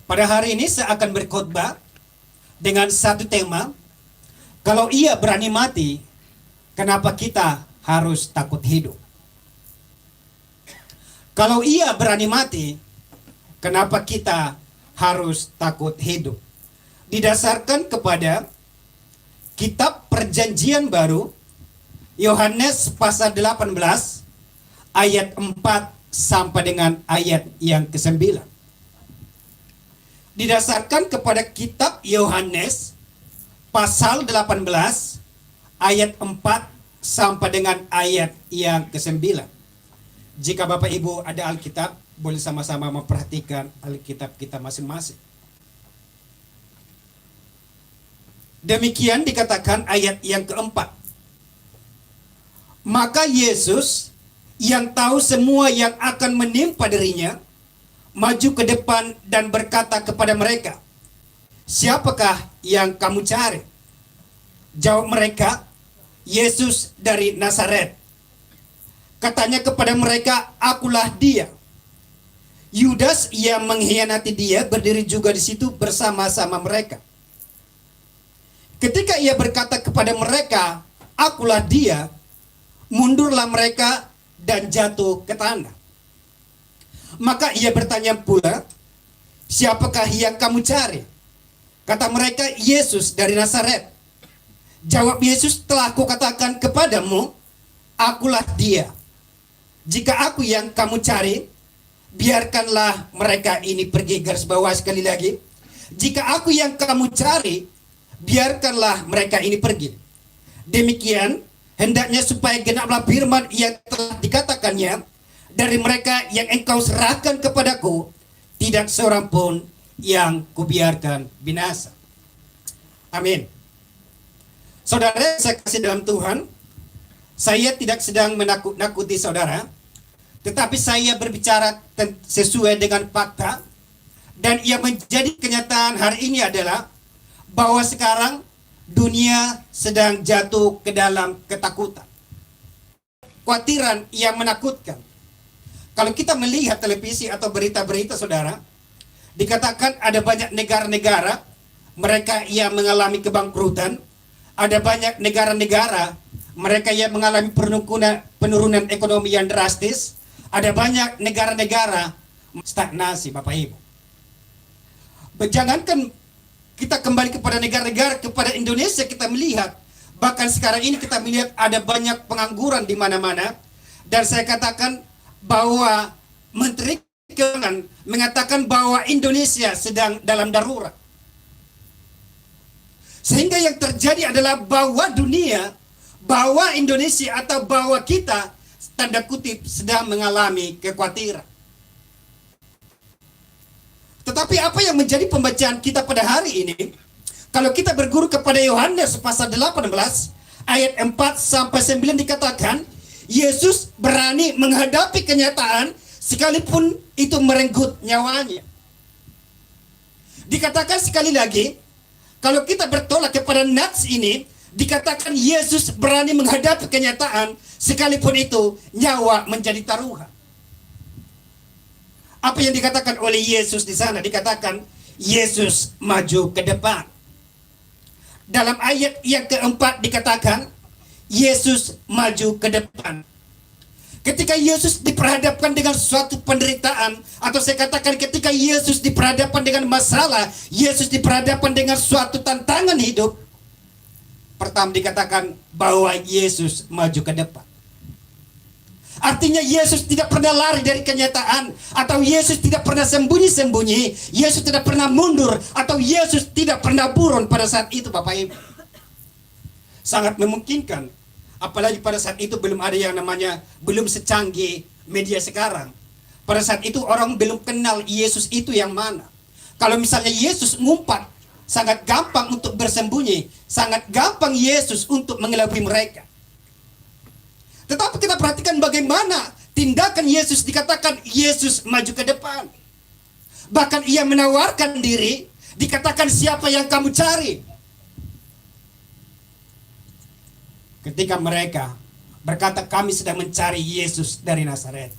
Pada hari ini saya akan berkhotbah dengan satu tema, kalau ia berani mati, kenapa kita harus takut hidup? Kalau ia berani mati, kenapa kita harus takut hidup? Didasarkan kepada kitab Perjanjian Baru, Yohanes pasal 18, ayat 4 sampai dengan ayat yang ke-9. Didasarkan kepada kitab Yohanes pasal 18 ayat 4 sampai dengan ayat yang ke-9. Jika Bapak Ibu ada Alkitab, boleh sama-sama memperhatikan Alkitab kita masing-masing. Demikian dikatakan ayat yang keempat. Maka Yesus yang tahu semua yang akan menimpa dirinya, maju ke depan dan berkata kepada mereka, "Siapakah yang kamu cari?" Jawab mereka, "Yesus dari Nazaret." Katanya kepada mereka, "Akulah dia." Yudas yang mengkhianati dia berdiri juga di situ bersama-sama mereka. Ketika ia berkata kepada mereka, "Akulah dia," mundurlah mereka dan jatuh ke tanah. Maka ia bertanya pula, "Siapakah yang kamu cari?" Kata mereka, "Yesus dari Nazaret." Jawab Yesus, "Telah kukatakan kepadamu, akulah dia. Jika aku yang kamu cari, biarkanlah mereka ini pergi." Garis bawah sekali lagi. Jika aku yang kamu cari, biarkanlah mereka ini pergi. Demikian hendaknya supaya genaplah firman yang telah dikatakannya, "Dari mereka yang engkau serahkan kepadaku, tidak seorang pun yang kubiarkan binasa." Amin. Saudara saya kasih dalam Tuhan, saya tidak sedang menakut-nakuti saudara, tetapi saya berbicara sesuai dengan fakta, dan yang menjadi kenyataan hari ini adalah bahwa sekarang dunia sedang jatuh ke dalam ketakutan, kekhawatiran yang menakutkan. Kalau kita melihat televisi atau berita-berita saudara, dikatakan ada banyak negara-negara mereka yang mengalami kebangkrutan, ada banyak negara-negara mereka yang mengalami penurunan ekonomi yang drastis, ada banyak negara-negara stagnasi, Bapak Ibu. Jangankan kita kembali kepada negara-negara, kepada Indonesia kita melihat, bahkan sekarang ini kita melihat ada banyak pengangguran di mana-mana, dan saya katakan bahwa Menteri Keuangan mengatakan bahwa Indonesia sedang dalam darurat. Sehingga yang terjadi adalah bahwa dunia, bahwa Indonesia atau bahwa kita, tanda kutip, sedang mengalami kekhawatiran. Tetapi apa yang menjadi pembacaan kita pada hari ini, kalau kita berguru kepada Yohanes pasal 18 ayat 4 sampai 9 dikatakan, Yesus berani menghadapi kenyataan sekalipun itu merenggut nyawanya. Dikatakan sekali lagi, kalau kita bertolak kepada nats ini, dikatakan Yesus berani menghadapi kenyataan sekalipun itu nyawa menjadi taruhan. Apa yang dikatakan oleh Yesus di sana? Dikatakan Yesus maju ke depan. Dalam ayat yang keempat dikatakan Yesus maju ke depan. Ketika Yesus diperhadapkan dengan suatu penderitaan, atau saya katakan ketika Yesus diperhadapkan dengan masalah, Yesus diperhadapkan dengan suatu tantangan hidup, pertama dikatakan bahwa Yesus maju ke depan. Artinya Yesus tidak pernah lari dari kenyataan, atau Yesus tidak pernah sembunyi-sembunyi, Yesus tidak pernah mundur, atau Yesus tidak pernah buron pada saat itu, Bapak Ibu. Sangat memungkinkan, apalagi pada saat itu belum ada yang namanya, belum secanggih media sekarang. Pada saat itu orang belum kenal Yesus itu yang mana. Kalau misalnya Yesus ngumpat, sangat gampang untuk bersembunyi, sangat gampang Yesus untuk mengelabui mereka. Tetapi kita perhatikan bagaimana tindakan Yesus, dikatakan Yesus maju ke depan. Bahkan ia menawarkan diri, dikatakan, "Siapa yang kamu cari?" Ketika mereka berkata, "Kami sedang mencari Yesus dari Nazaret."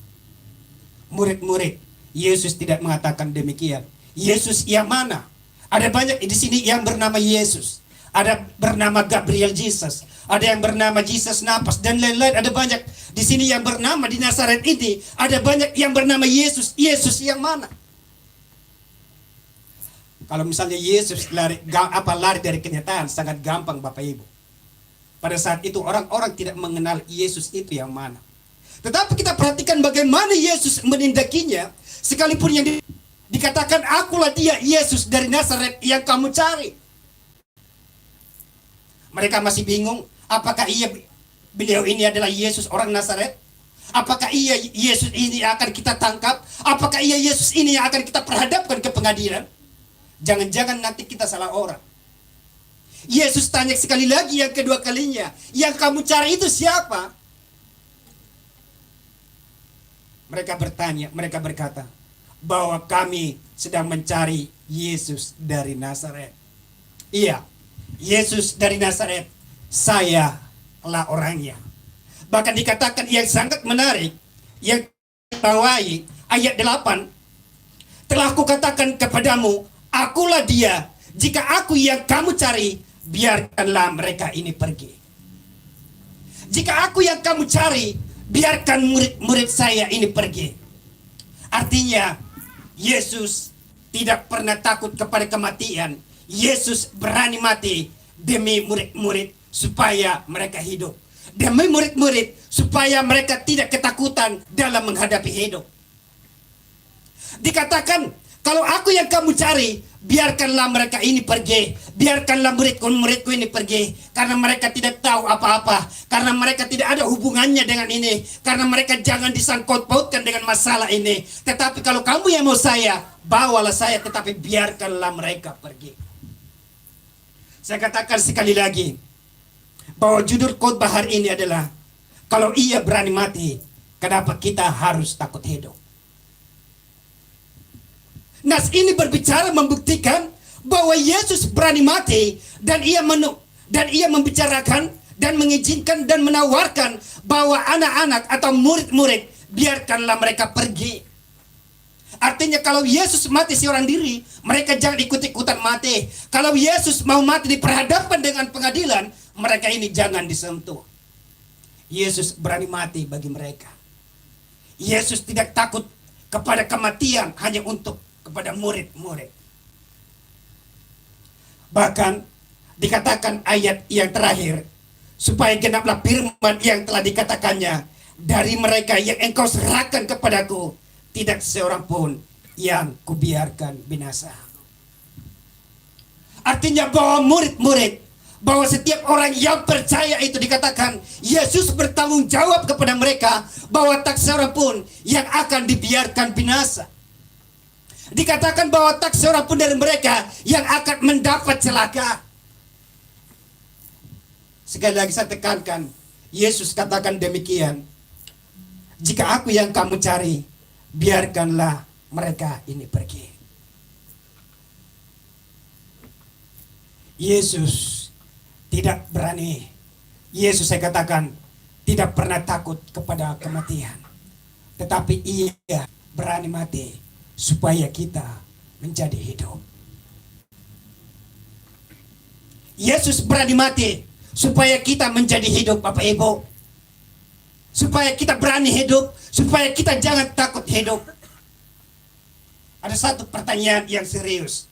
Murid-murid Yesus tidak mengatakan demikian. Yesus yang mana? Ada banyak di sini yang bernama Yesus. Ada bernama Gabriel Jesus. Ada yang bernama Jesus Napas dan lain-lain. Ada banyak di sini yang bernama di Nazaret ini. Ada banyak yang bernama Yesus. Yesus yang mana? Kalau misalnya Yesus lari dari kenyataan, sangat gampang Bapak Ibu. Pada saat itu orang-orang tidak mengenal Yesus itu yang mana. Tetapi kita perhatikan bagaimana Yesus menindakinya. Sekalipun yang dikatakan, akulah dia, Yesus dari Nazaret yang kamu cari. Mereka masih bingung, apakah beliau ini adalah Yesus orang Nazaret? Apakah Yesus ini akan kita tangkap? Apakah Yesus ini yang akan kita perhadapkan ke pengadilan? Jangan-jangan nanti kita salah orang. Yesus tanya sekali lagi yang kedua kalinya, yang kamu cari itu siapa? Mereka bertanya, mereka berkata, bahwa kami sedang mencari Yesus dari Nazaret. Iya, Yesus dari Nazaret, saya lah orangnya. Bahkan dikatakan yang sangat menarik, yang bawahi ayat 8, telah kukatakan kepadamu, akulah dia, jika aku yang kamu cari, biarkanlah mereka ini pergi. Jika aku yang kamu cari, biarkan murid-murid saya ini pergi. Artinya, Yesus tidak pernah takut kepada kematian. Yesus berani mati demi murid-murid supaya mereka hidup. Demi murid-murid supaya mereka tidak ketakutan dalam menghadapi hidup. Dikatakan, kalau aku yang kamu cari, biarkanlah mereka ini pergi. Biarkanlah murid-muridku ini pergi. Karena mereka tidak tahu apa-apa. Karena mereka tidak ada hubungannya dengan ini. Karena mereka jangan disangkut pautkan dengan masalah ini. Tetapi kalau kamu yang mau saya, bawalah saya, tetapi biarkanlah mereka pergi. Saya katakan sekali lagi, bahwa judul khotbah hari ini adalah, kalau ia berani mati, kenapa kita harus takut hidup? Nas ini berbicara membuktikan bahwa Yesus berani mati dan ia membicarakan dan mengizinkan dan menawarkan bahwa anak-anak atau murid-murid biarkanlah mereka pergi. Artinya kalau Yesus mati seorang diri, mereka jangan ikut-ikutan mati. Kalau Yesus mau mati diperhadapkan dengan pengadilan, mereka ini jangan disentuh. Yesus berani mati bagi mereka. Yesus tidak takut kepada kematian hanya untuk kepada murid-murid. Bahkan dikatakan ayat yang terakhir, supaya genaplah firman yang telah dikatakannya, dari mereka yang engkau serahkan kepadaku, tidak seorang pun yang kubiarkan binasa. Artinya bahwa murid-murid, bahwa setiap orang yang percaya itu dikatakan, Yesus bertanggung jawab kepada mereka, bahwa tak seorang pun yang akan dibiarkan binasa. Dikatakan bahwa tak seorang pun dari mereka yang akan mendapat celaka. Sekali lagi saya tekankan, Yesus katakan demikian, jika aku yang kamu cari, biarkanlah mereka ini pergi. Yesus tidak berani. Yesus saya katakan tidak pernah takut kepada kematian. Tetapi ia berani mati supaya kita menjadi hidup. Yesus berani mati supaya kita menjadi hidup, Bapak Ibu. Supaya kita berani hidup, supaya kita jangan takut hidup. Ada satu pertanyaan yang serius.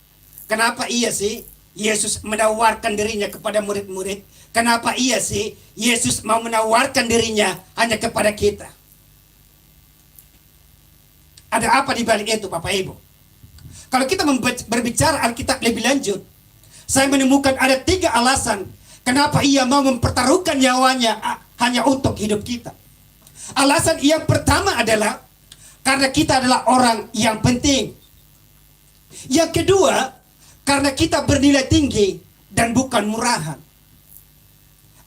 Kenapa iya sih Yesus menawarkan dirinya kepada murid-murid? Kenapa iya sih Yesus mau menawarkan dirinya hanya kepada kita? Ada apa di balik itu, Bapak Ibu? Kalau kita berbicara Alkitab lebih lanjut, saya menemukan ada 3 alasan kenapa ia mau mempertaruhkan nyawanya hanya untuk hidup kita. Alasan yang pertama adalah karena kita adalah orang yang penting. Yang kedua, karena kita bernilai tinggi dan bukan murahan.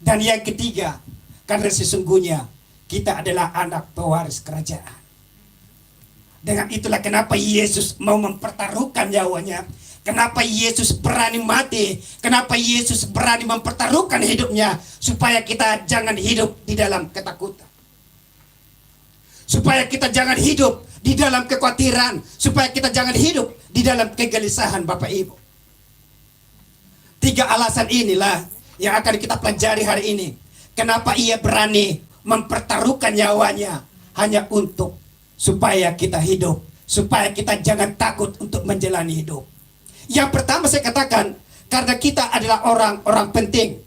Dan yang ketiga, karena sesungguhnya kita adalah anak pewaris kerajaan. Dengan itulah kenapa Yesus mau mempertaruhkan nyawanya. Kenapa Yesus berani mati. Kenapa Yesus berani mempertaruhkan hidupnya. Supaya kita jangan hidup di dalam ketakutan. supaya kita jangan hidup di dalam kekhawatiran, supaya kita jangan hidup di dalam kegelisahan, Bapak Ibu. 3 alasan inilah yang akan kita pelajari hari ini. Kenapa ia berani mempertaruhkan nyawanya hanya untuk supaya kita hidup, supaya kita jangan takut untuk menjalani hidup. Yang pertama saya katakan, karena kita adalah orang-orang penting.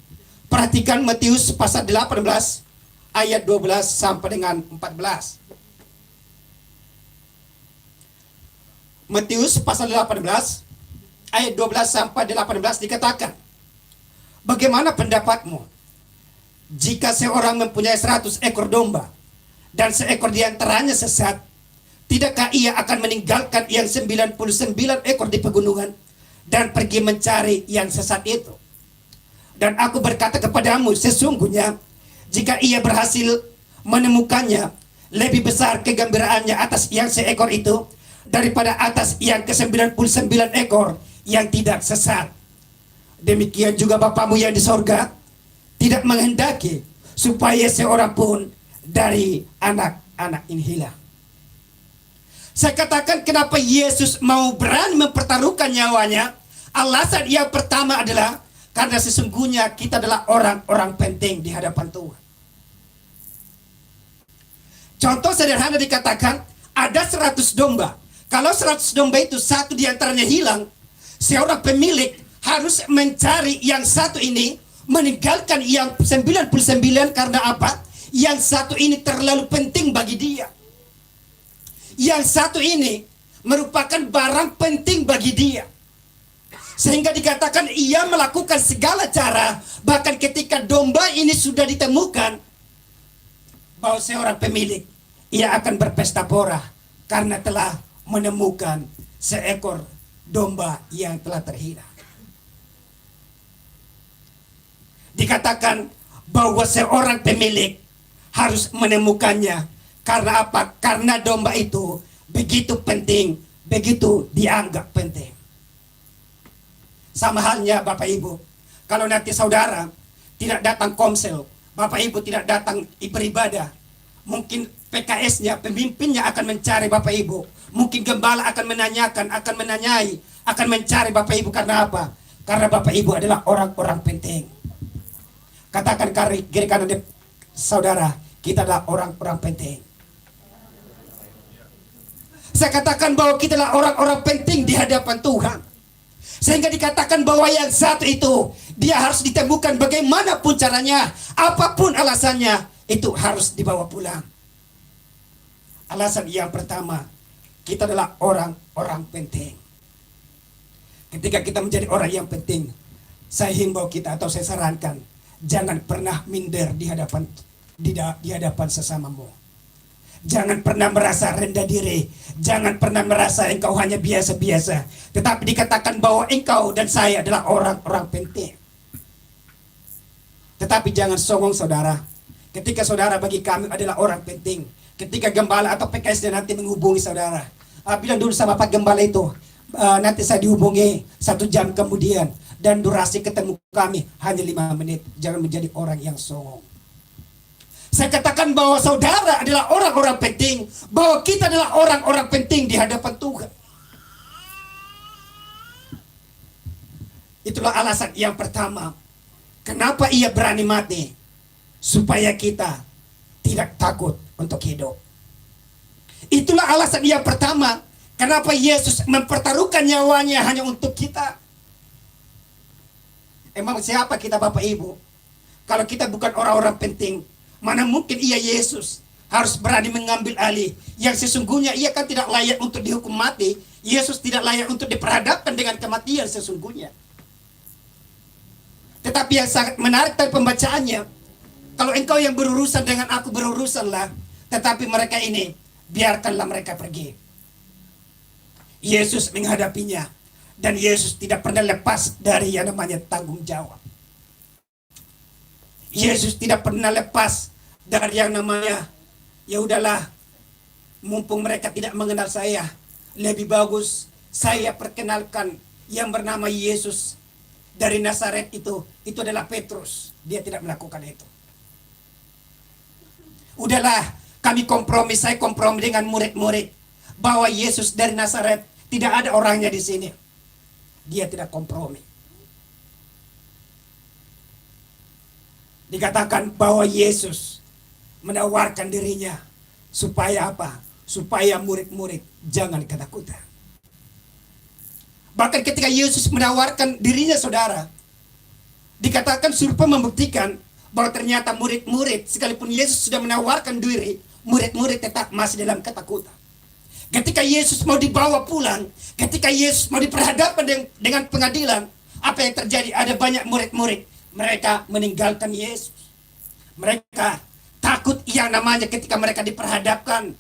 Perhatikan Matius pasal 18 ayat 12 sampai dengan 14. Matius pasal 18 ayat 12 sampai 18 dikatakan, bagaimana pendapatmu jika seorang mempunyai 100 ekor domba dan seekor diantaranya sesat, tidakkah ia akan meninggalkan yang 99 ekor di pegunungan dan pergi mencari yang sesat itu? Dan aku berkata kepadamu, sesungguhnya jika ia berhasil menemukannya, lebih besar kegembiraannya atas yang seekor itu daripada atas yang ke-99 ekor yang tidak sesat. Demikian juga Bapamu yang di sorga tidak menghendaki supaya seorang pun dari anak-anak ini hilang. Saya katakan kenapa Yesus mau berani mempertaruhkan nyawanya. Alasan yang pertama adalah karena sesungguhnya kita adalah orang-orang penting di hadapan Tuhan. Contoh sederhana dikatakan, ada 100 domba. Kalau 100 domba itu satu diantaranya hilang, seorang pemilik harus mencari yang satu ini, meninggalkan yang 99 karena apa? Yang satu ini terlalu penting bagi dia. Yang satu ini merupakan barang penting bagi dia. Sehingga dikatakan ia melakukan segala cara, bahkan ketika domba ini sudah ditemukan, bahwa seorang pemilik, ia akan berpesta pora karena telah menemukan seekor domba yang telah terhilang. Dikatakan bahwa seorang pemilik harus menemukannya. Karena apa? Karena domba itu begitu penting, begitu dianggap penting. Sama halnya Bapak Ibu, kalau nanti saudara tidak datang komsel, Bapak Ibu tidak datang beribadah, mungkin PKS-nya, pemimpinnya akan mencari Bapak Ibu. Mungkin gembala akan menanyakan, akan menanyai, akan mencari Bapak Ibu karena apa? Karena Bapak Ibu adalah orang-orang penting. Katakan kiri kanan saudara, kita adalah orang-orang penting. Saya katakan bahwa kita adalah orang-orang penting di hadapan Tuhan. Sehingga dikatakan bahwa yang satu itu, dia harus ditemukan bagaimanapun caranya, apapun alasannya, itu harus dibawa pulang. Alasan yang pertama, kita adalah orang-orang penting. Ketika kita menjadi orang yang penting, saya himbau kita atau saya sarankan, jangan pernah minder di hadapan sesamamu. Jangan pernah merasa rendah diri. Jangan pernah merasa engkau hanya biasa-biasa. Tetapi dikatakan bahwa engkau dan saya adalah orang-orang penting. Tetapi jangan songong saudara. Ketika saudara bagi kami adalah orang penting. Ketika gembala atau PKS nanti menghubungi saudara, bilang dulu sama Pak Gembala itu, nanti saya dihubungi 1 jam kemudian. Dan durasi ketemu kami hanya 5 menit. Jangan menjadi orang yang songong. Saya katakan bahwa saudara adalah orang-orang penting, bahwa kita adalah orang-orang penting di hadapan Tuhan. Itulah alasan yang pertama, kenapa ia berani mati, supaya kita tidak takut untuk hidup. Itulah alasan yang pertama, kenapa Yesus mempertaruhkan nyawanya hanya untuk kita. Emang siapa kita Bapak Ibu? Kalau kita bukan orang-orang penting, mana mungkin ia Yesus harus berani mengambil alih yang sesungguhnya ia kan tidak layak untuk dihukum mati. Yesus tidak layak untuk diperhadapkan dengan kematian sesungguhnya. Tetapi yang sangat menarik dari pembacaannya, kalau engkau yang berurusan dengan aku, berurusanlah. Tetapi mereka ini, biarkanlah mereka pergi. Yesus menghadapinya. Dan Yesus tidak pernah lepas dari yang namanya tanggung jawab. Yesus tidak pernah lepas dari yang namanya, ya udahlah, mumpung mereka tidak mengenal saya, lebih bagus saya perkenalkan yang bernama Yesus dari Nazaret itu adalah Petrus. Dia tidak melakukan itu. Udahlah, Kami kompromi, saya kompromi dengan murid-murid bahwa Yesus dari Nazaret tidak ada orangnya di sini. Dia tidak kompromi. Dikatakan bahwa Yesus menawarkan dirinya supaya apa? Supaya murid-murid jangan ketakutan. Bahkan ketika Yesus menawarkan dirinya, saudara, dikatakan surpa membuktikan bahwa ternyata murid-murid, sekalipun Yesus sudah menawarkan diri, murid-murid tetap masih dalam ketakutan. Ketika Yesus mau dibawa pulang, ketika Yesus mau diperhadapkan dengan pengadilan, apa yang terjadi? Ada banyak murid-murid, mereka meninggalkan Yesus. Mereka takut yang namanya ketika mereka diperhadapkan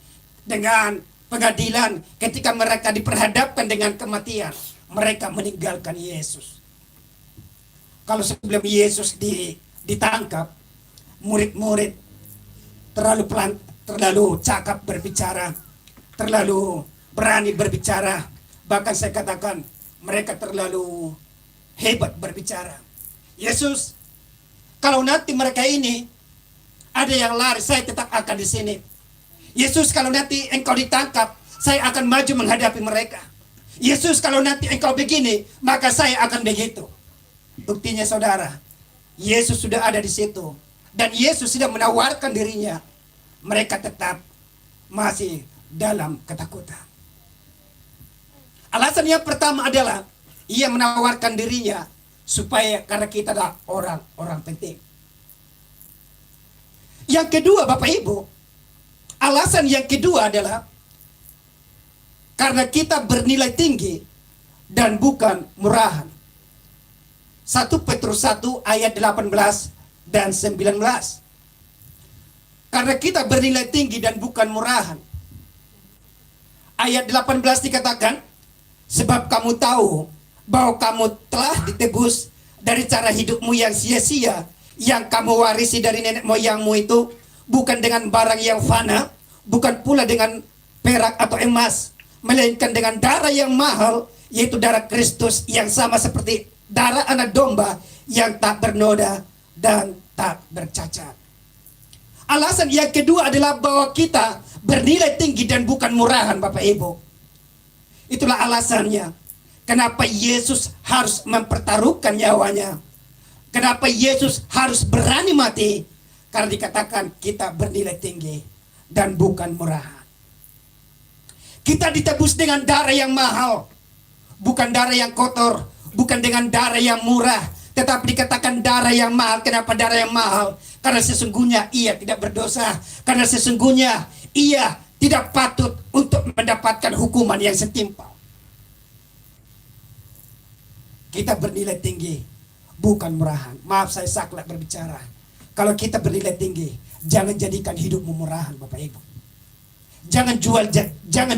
dengan pengadilan, ketika mereka diperhadapkan dengan kematian, mereka meninggalkan Yesus. Kalau sebelum Yesus ditangkap, murid-murid terlalu cakap berbicara, terlalu berani berbicara. Bahkan saya katakan mereka terlalu hebat berbicara. Yesus, kalau nanti mereka ini ada yang lari, saya tetap akan di sini. Yesus, kalau nanti engkau ditangkap, saya akan maju menghadapi mereka. Yesus, kalau nanti engkau begini, maka saya akan begitu. Buktinya, saudara, Yesus sudah ada di situ. Dan Yesus sudah menawarkan dirinya. Mereka tetap masih dalam ketakutan. Alasan yang pertama adalah ia menawarkan dirinya supaya karena kita adalah orang-orang penting. Yang kedua, Bapak Ibu, alasan yang kedua adalah karena kita bernilai tinggi dan bukan murahan. 1 Petrus 1 ayat 18 dan 19. Karena kita bernilai tinggi dan bukan murahan. Ayat 18 dikatakan, sebab kamu tahu bahwa kamu telah ditebus dari cara hidupmu yang sia-sia, yang kamu warisi dari nenek moyangmu itu, bukan dengan barang yang fana, bukan pula dengan perak atau emas, melainkan dengan darah yang mahal, yaitu darah Kristus yang sama seperti darah anak domba yang tak bernoda dan tak bercacat. Alasan yang kedua adalah bahwa kita bernilai tinggi dan bukan murahan, Bapak Ibu. Itulah alasannya kenapa Yesus harus mempertaruhkan nyawanya. Kenapa Yesus harus berani mati? Karena dikatakan kita bernilai tinggi dan bukan murahan. Kita ditebus dengan darah yang mahal, bukan darah yang kotor, bukan dengan darah yang murah, tetapi dikatakan darah yang mahal. Kenapa darah yang mahal? Karena sesungguhnya ia tidak berdosa, karena sesungguhnya ia tidak patut untuk mendapatkan hukuman yang setimpal. Kita bernilai tinggi, bukan murahan. Maaf, saya saklek berbicara. Kalau kita bernilai tinggi, jangan jadikan hidupmu murahan, Bapak Ibu. Jangan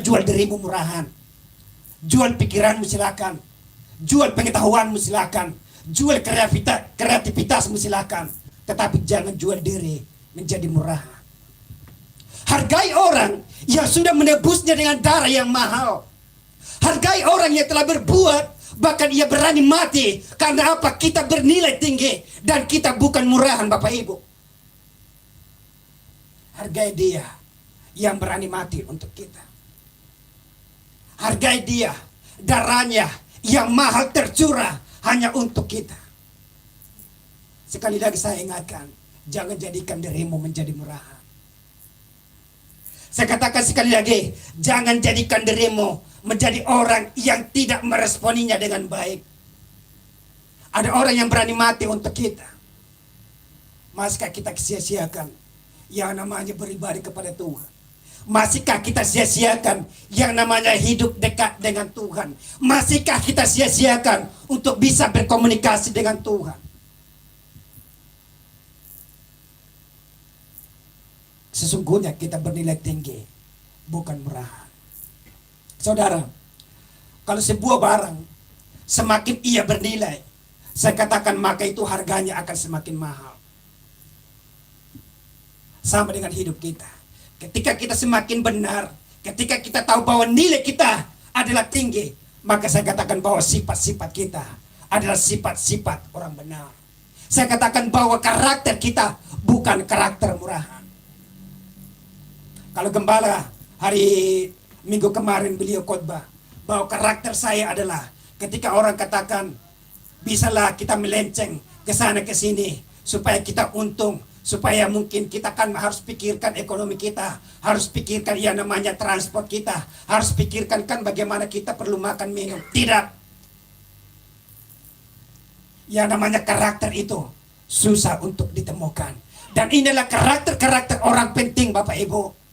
jual dirimu murahan. Jual pikiranmu silakan. Jual pengetahuanmu silakan. Jual kreativitasmu silakan. Tetapi jangan jual diri menjadi murahan. Hargai orang yang sudah menebusnya dengan darah yang mahal. Hargai orang yang telah berbuat, bahkan ia berani mati. Karena apa? Kita bernilai tinggi dan kita bukan murahan, Bapak Ibu. Hargai dia yang berani mati untuk kita. Hargai dia, darahnya yang mahal tercurah hanya untuk kita. Sekali lagi saya ingatkan, jangan jadikan dirimu menjadi murahan. Saya katakan sekali lagi, jangan jadikan dirimu menjadi orang yang tidak meresponinya dengan baik. Ada orang yang berani mati untuk kita. Masihkah kita sia-siakan yang namanya beribadah kepada Tuhan? Masihkah kita sia-siakan yang namanya hidup dekat dengan Tuhan? Masihkah kita sia-siakan untuk bisa berkomunikasi dengan Tuhan? Sesungguhnya kita bernilai tinggi, bukan murahan. Saudara, kalau sebuah barang semakin ia bernilai, saya katakan maka itu harganya akan semakin mahal. Sama dengan hidup kita. Ketika kita semakin benar, ketika kita tahu bahwa nilai kita adalah tinggi, maka saya katakan bahwa sifat-sifat kita adalah sifat-sifat orang benar. Saya katakan bahwa karakter kita bukan karakter murahan. Kalau gembala hari minggu kemarin beliau khotbah bahwa karakter saya adalah ketika orang katakan bisalah kita melenceng ke sana ke sini supaya kita untung, supaya mungkin kita kan harus pikirkan ekonomi kita, harus pikirkan yang namanya transport kita, harus pikirkan kan bagaimana kita perlu makan minum. Tidak. Yang namanya karakter itu susah untuk ditemukan. Dan inilah karakter-karakter orang penting Bapak Ibu.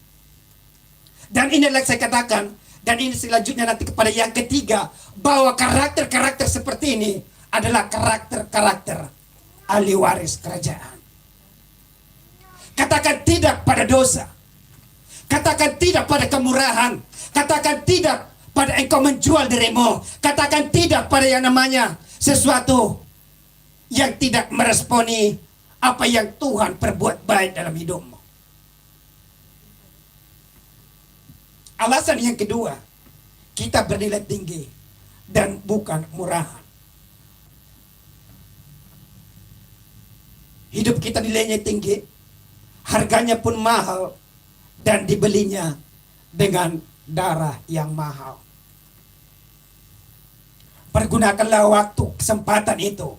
Dan inilah saya katakan, dan ini selanjutnya nanti kepada yang ketiga, bahwa karakter-karakter seperti ini adalah karakter-karakter ahli waris kerajaan. Katakan tidak pada dosa. Katakan tidak pada kemurahan. Katakan tidak pada engkau menjual dirimu. Katakan tidak pada yang namanya sesuatu yang tidak meresponi apa yang Tuhan perbuat baik dalam hidupmu. Alasan yang kedua, kita bernilai tinggi dan bukan murahan. Hidup kita nilainya tinggi, harganya pun mahal, dan dibelinya dengan darah yang mahal. Pergunakanlah waktu, kesempatan itu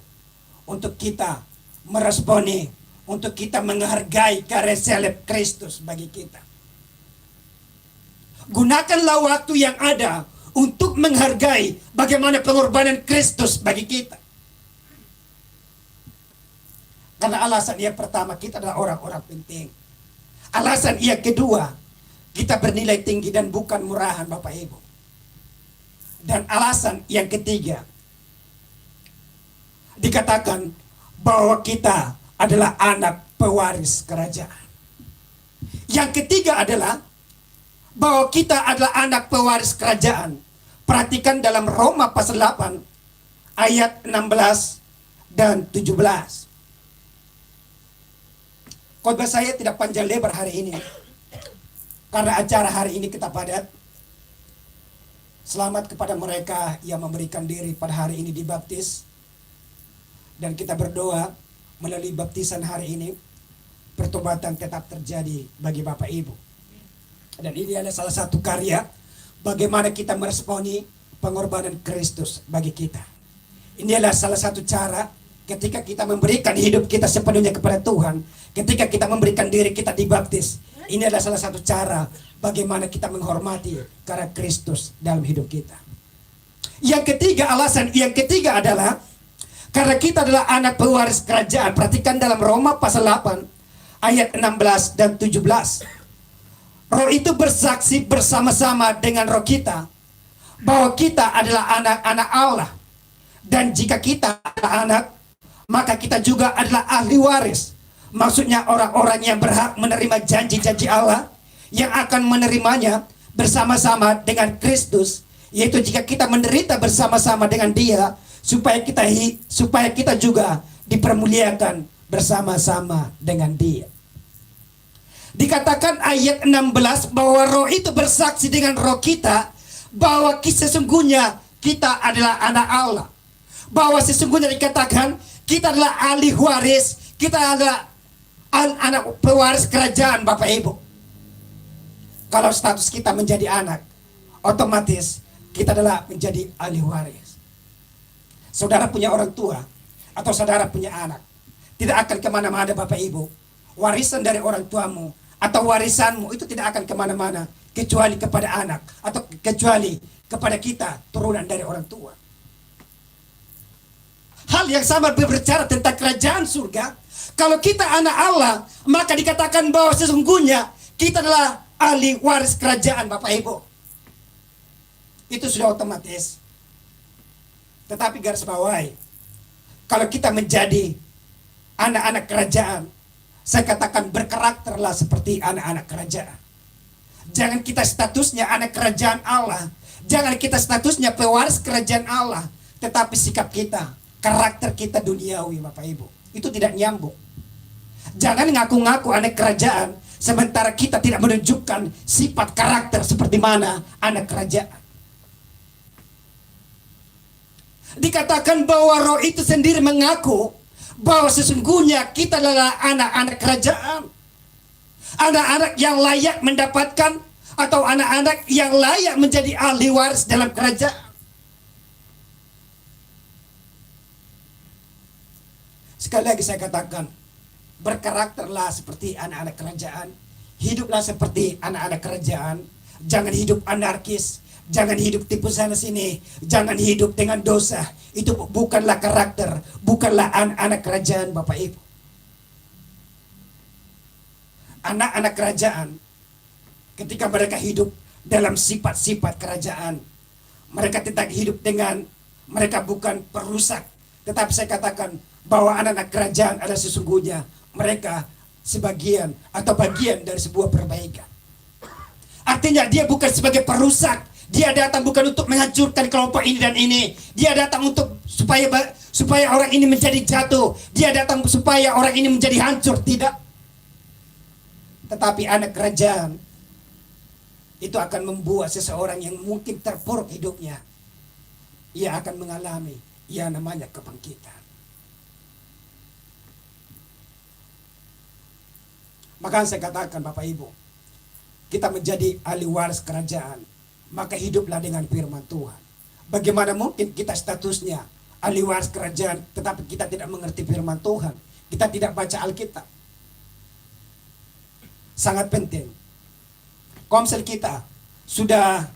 untuk kita meresponi, untuk kita menghargai karya salib Kristus bagi kita. Gunakanlah waktu yang ada untuk menghargai bagaimana pengorbanan Kristus bagi kita. Karena alasan yang pertama, kita adalah orang-orang penting. Alasan yang kedua, kita bernilai tinggi dan bukan murahan Bapak Ibu. Dan alasan yang ketiga, dikatakan bahwa kita adalah anak pewaris kerajaan. Yang ketiga adalah bahwa kita adalah anak pewaris kerajaan. Perhatikan dalam Roma pasal 8 ayat 16 dan 17. Khotbah saya tidak panjang lebar hari ini, karena acara hari ini kita padat. Selamat kepada mereka yang memberikan diri pada hari ini dibaptis. Dan kita berdoa melalui baptisan hari ini, pertobatan tetap terjadi bagi Bapak Ibu. Dan ini adalah salah satu karya bagaimana kita meresponi pengorbanan Kristus bagi kita. Ini adalah salah satu cara ketika kita memberikan hidup kita sepenuhnya kepada Tuhan, ketika kita memberikan diri kita dibaptis. Ini adalah salah satu cara bagaimana kita menghormati karya Kristus dalam hidup kita. Yang ketiga, alasan yang ketiga adalah karena kita adalah anak pewaris kerajaan. Perhatikan dalam Roma pasal 8 ayat 16 dan 17. Roh itu bersaksi bersama-sama dengan roh kita bahwa kita adalah anak-anak Allah. Dan jika kita adalah anak, maka kita juga adalah ahli waris. Maksudnya orang-orang yang berhak menerima janji-janji Allah, yang akan menerimanya bersama-sama dengan Kristus, yaitu jika kita menderita bersama-sama dengan Dia, supaya kita juga dipermuliakan bersama-sama dengan Dia. Dikatakan ayat 16 bahwa roh itu bersaksi dengan roh kita bahwa sesungguhnya kita adalah anak Allah. Bahwa sesungguhnya dikatakan kita adalah ahli waris, kita adalah anak pewaris kerajaan Bapak Ibu. Kalau status kita menjadi anak, otomatis kita adalah menjadi ahli waris. Saudara punya orang tua atau saudara punya anak, tidak akan kemana-mana Bapak Ibu. Warisan dari orang tuamu atau warisanmu itu tidak akan kemana-mana kecuali kepada anak atau kecuali kepada kita turunan dari orang tua. Hal yang sama berbicara tentang kerajaan surga. Kalau kita anak Allah, maka dikatakan bahwa sesungguhnya kita adalah ahli waris kerajaan Bapak Ibu. Itu sudah otomatis. Tetapi garis bawahi, kalau kita menjadi anak-anak kerajaan, saya katakan berkarakterlah seperti anak-anak kerajaan. Jangan kita statusnya anak kerajaan Allah, jangan kita statusnya pewaris kerajaan Allah, tetapi sikap kita, karakter kita duniawi Bapak Ibu, itu tidak nyambung. Jangan ngaku-ngaku anak kerajaan sementara kita tidak menunjukkan sifat karakter seperti mana anak kerajaan. Dikatakan bahwa roh itu sendiri mengaku bahwa sesungguhnya kita adalah anak-anak kerajaan. Anak-anak yang layak mendapatkan atau anak-anak yang layak menjadi ahli waris dalam kerajaan. Sekali lagi saya katakan, berkarakterlah seperti anak-anak kerajaan. Hiduplah seperti anak-anak kerajaan. Jangan hidup anarkis. Jangan hidup tipu sana sini. Jangan hidup dengan dosa. Itu bukanlah karakter. Bukanlah anak-anak kerajaan, Bapak Ibu. Anak-anak kerajaan, ketika mereka hidup dalam sifat-sifat kerajaan, mereka tidak hidup dengan, mereka bukan perusak. Tetapi saya katakan bahwa anak-anak kerajaan adalah sesungguhnya mereka sebagian atau bagian dari sebuah perbaikan. Artinya dia bukan sebagai perusak. Dia datang bukan untuk menghancurkan kelompok ini dan ini. Dia datang untuk supaya orang ini menjadi jatuh. Dia datang supaya orang ini menjadi hancur. Tidak. Tetapi anak kerajaan itu akan membuat seseorang yang mungkin terpuruk hidupnya, ia akan mengalami yang namanya kebangkitan. Maka saya katakan Bapak Ibu, kita menjadi ahli waris kerajaan, maka hiduplah dengan firman Tuhan. Bagaimana mungkin kita statusnya ahli waris kerajaan tetapi kita tidak mengerti firman Tuhan, kita tidak baca Alkitab? Sangat penting. Komsel kita sudah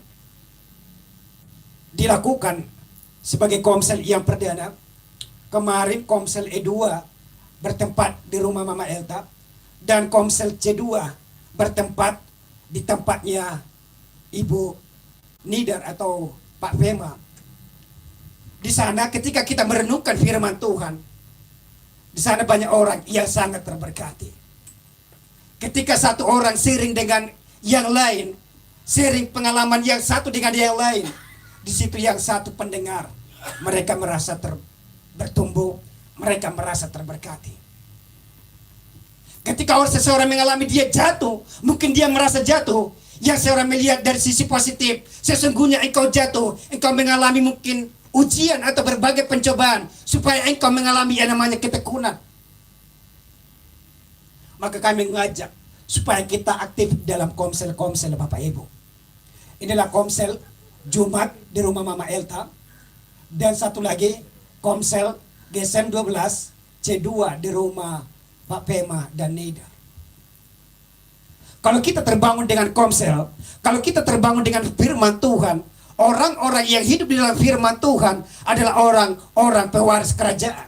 dilakukan sebagai komsel yang perdana. Kemarin komsel E2 bertempat di rumah Mama Elta, dan komsel C2 bertempat di tempatnya Ibu Nidar atau Pak Fema. Di sana ketika kita merenungkan firman Tuhan, di sana banyak orang yang sangat terberkati. Ketika satu orang sharing dengan yang lain, sharing pengalaman yang satu dengan yang lain, di situ yang satu pendengar, mereka merasa bertumbuh, mereka merasa terberkati. Ketika seseorang mengalami dia jatuh, mungkin dia merasa jatuh, yang seorang melihat dari sisi positif, sesungguhnya engkau jatuh, engkau mengalami mungkin ujian atau berbagai pencobaan, supaya engkau mengalami yang namanya ketekunan. Maka kami mengajak supaya kita aktif dalam komsel-komsel Bapak Ibu. Inilah komsel Jumat di rumah Mama Elta, dan satu lagi komsel GSM 12 C2 di rumah Pak Pema dan Nida. Kalau kita terbangun dengan komsel, kalau kita terbangun dengan firman Tuhan, orang-orang yang hidup di dalam firman Tuhan adalah orang-orang pewaris kerajaan.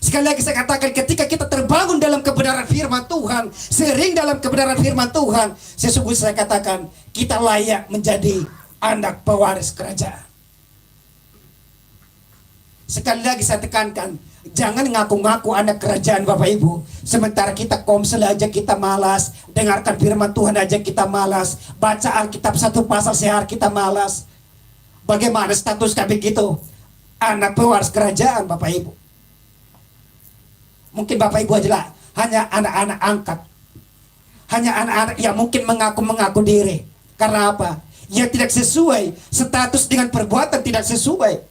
Sekali lagi saya katakan, ketika kita terbangun dalam kebenaran firman Tuhan, sering dalam kebenaran firman Tuhan, sesungguhnya saya katakan kita layak menjadi anak pewaris kerajaan. Sekali lagi saya tekankan, jangan ngaku-ngaku anak kerajaan Bapak Ibu, sementara kita komsel aja kita malas, dengarkan firman Tuhan aja kita malas, baca Alkitab satu pasal sehari kita malas. Bagaimana status kami gitu? Anak pewaris kerajaan Bapak Ibu. Mungkin Bapak Ibu adalah hanya anak-anak angkat, hanya anak-anak yang mungkin mengaku diri. Karena apa? Ya tidak sesuai, status dengan perbuatan tidak sesuai.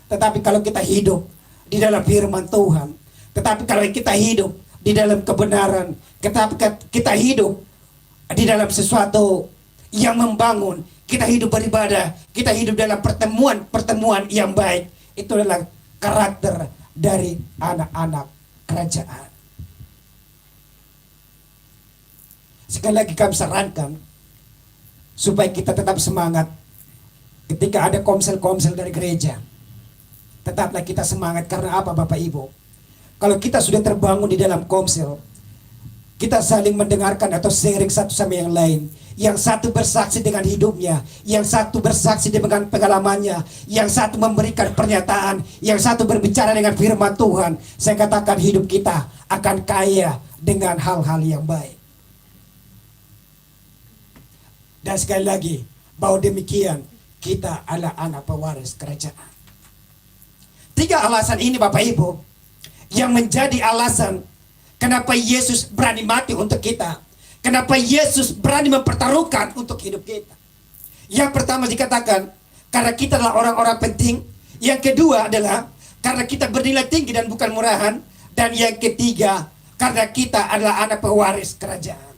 Tetapi kalau kita hidup di dalam firman Tuhan, tetapi kalau kita hidup di dalam kebenaran, kita hidup di dalam sesuatu yang membangun, kita hidup beribadah, kita hidup dalam pertemuan yang baik, itu adalah karakter dari anak-anak kerajaan. Sekali lagi kami sarankan supaya kita tetap semangat ketika ada komsel-komsel dari gereja. Tetaplah kita semangat. Karena apa Bapak Ibu? Kalau kita sudah terbangun di dalam komsel, kita saling mendengarkan atau sharing satu sama yang lain. Yang satu bersaksi dengan hidupnya, yang satu bersaksi dengan pengalamannya, yang satu memberikan pernyataan, yang satu berbicara dengan firman Tuhan. Saya katakan hidup kita akan kaya dengan hal-hal yang baik. Dan sekali lagi, bahwa demikian kita adalah anak pewaris kerajaan. 3 alasan ini Bapak Ibu yang menjadi alasan kenapa Yesus berani mati untuk kita. Kenapa Yesus berani mempertaruhkan untuk hidup kita. Yang pertama dikatakan karena kita adalah orang-orang penting. Yang kedua adalah karena kita bernilai tinggi dan bukan murahan. Dan yang ketiga, Karena kita adalah anak pewaris kerajaan.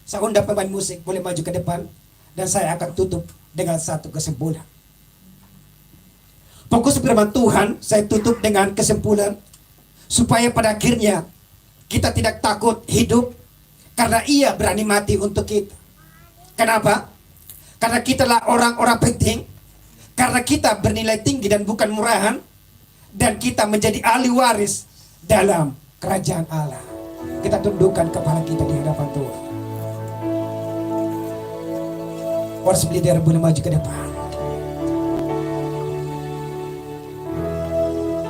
Saya undang pemain musik boleh maju ke depan. Dan saya akan tutup dengan satu kesimpulan. Fokus firman Tuhan saya tutup dengan kesimpulan. Supaya pada akhirnya kita tidak takut hidup. Karena Ia berani mati untuk kita. Kenapa? Karena kita adalah orang-orang penting. Karena kita bernilai tinggi dan bukan murahan. Dan kita menjadi ahli waris dalam kerajaan Allah. Kita tundukkan kepala kita di hadapan Tuhan. Waris leader boleh maju ke depan.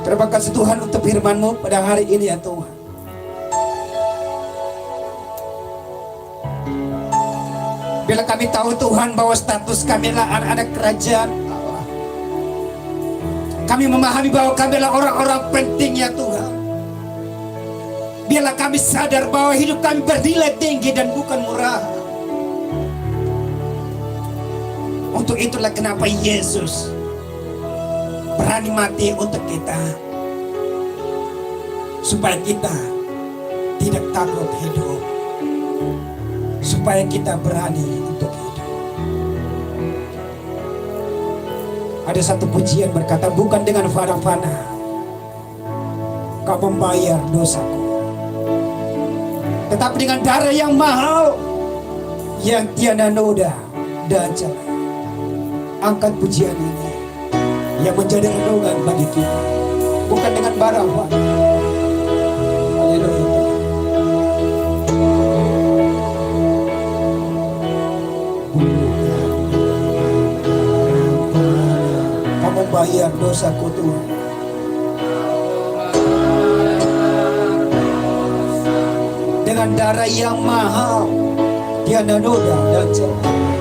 Terima kasih Tuhan untuk firman-Mu pada hari ini ya Tuhan. Bila kami tahu Tuhan bahwa status kami adalah anak-anak kerajaan Allah. Kami memahami bahwa kami adalah orang-orang penting ya Tuhan. Biarlah kami sadar bahwa hidup kami bernilai tinggi dan bukan murah. Untuk itulah kenapa Yesus berani mati untuk kita. Supaya kita tidak takut hidup. Supaya kita berani untuk hidup. Ada satu pujian berkata, bukan dengan fana-fana kau membayar dosaku, tetapi dengan darah yang mahal yang tiada noda dan celah. Angkat pujian ini yang menjadi renungan bagi kita, bukan dengan barang fana. Haleluya. Kau membayar dosaku Tuhan. Dengan darah yang mahal, tiada noda dan celah.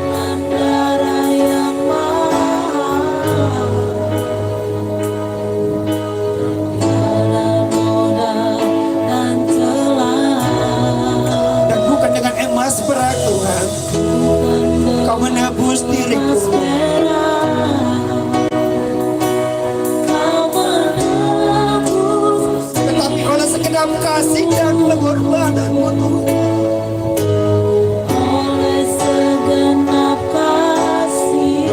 Berat Tuhan, Kau menebus diriku. Tetapi oleh segenap kasih dan pengorbanan-Mu Tuhan, oleh segenap kasih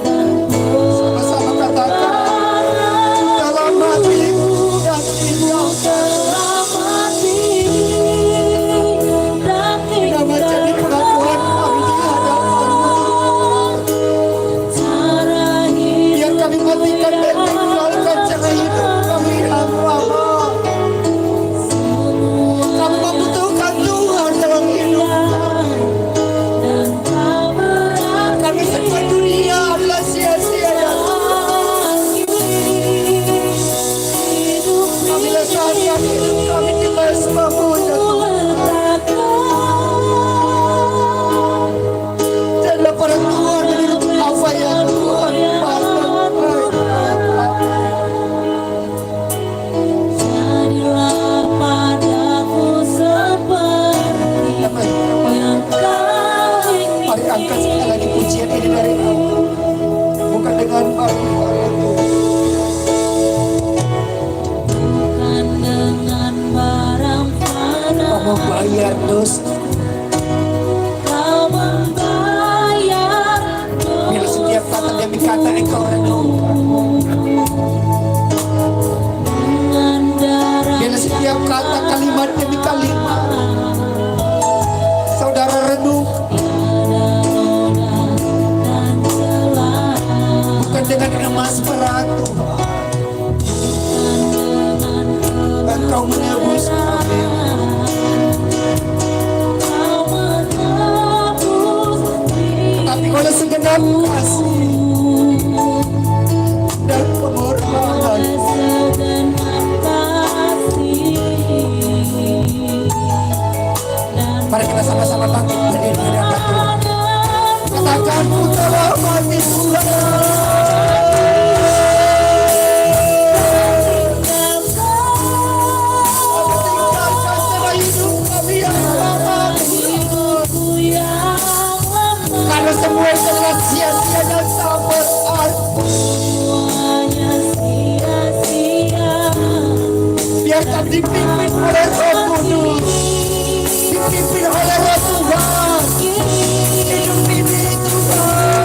dan sama-sama katakan, dalam hatiku dan tinggal. Membayar dosa, Kau membayar dosa. Bila setiap kata demi kata Engkau renungkan, bila setiap kata kalimat demi kalimat Saudara renung, bukan dengan emas perak Tuhan, Engkau menebus kami. Oleh segenap kasih dan pengorbanan, mari kita sama-sama bangkit berdiri di hadapan Tuhan. Katakan, ku telah mati Tuhan. Semua telah sia-sia dan tetap dipimpin oleh Roh Kudus, dipimpin oleh Roh Tuhan. Hidup ini Tuhan,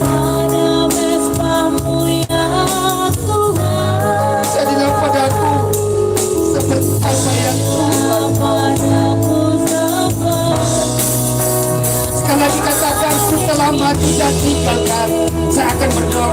ada pestamu ya Tuhan, jadilah padaku seperti apa yang Tuhan mau. Sekali lagi katakan, setelah mati dan tinggalkan, saya akan berdoa